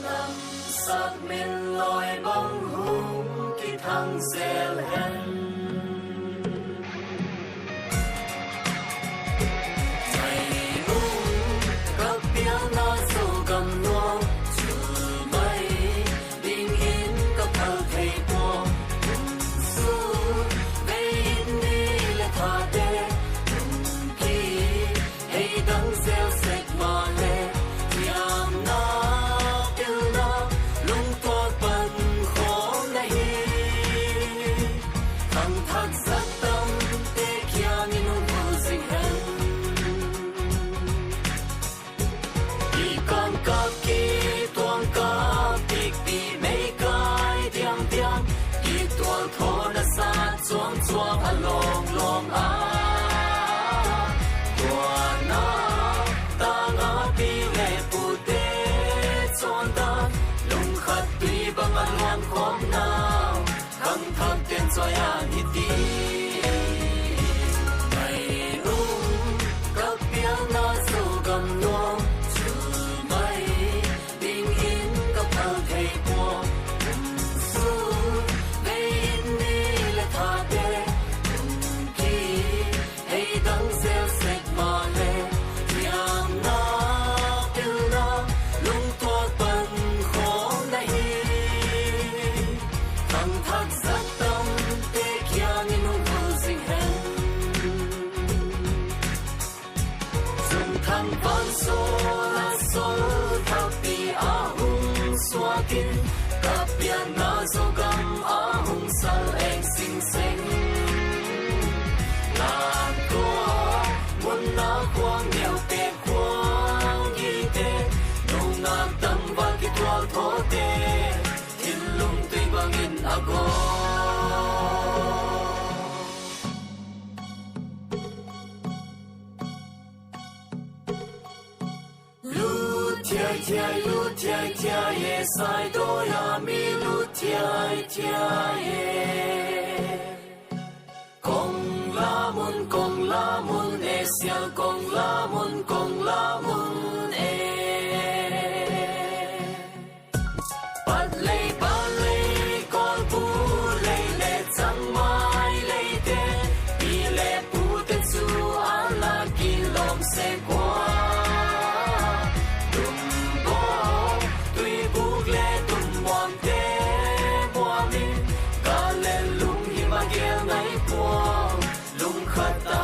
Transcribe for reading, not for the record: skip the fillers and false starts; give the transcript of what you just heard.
âm sắc mình loi bóng hùng khi thăng dèl hen chuông a long long a tua na ta ngã pi lệ pu te chọn ta lung khát tùy bằng a loan khom nào khăng thang tiền cho ya ni ti ngày lung các tiếng na su gầm nuông chu mai bình yên các thơ thầy qua kapia na zo gam a hung sal eng sing sing na ko mun na kwang neo te kwang gi te nong na tam va ki twal tho te thil lung tui bang in ago lu thia thia ye sai do ya mi lu thia ye kong la mun e sia kong la mun e pat lei kol pu le chang mai le te pi le pu te chu ala ki lom se kwa khát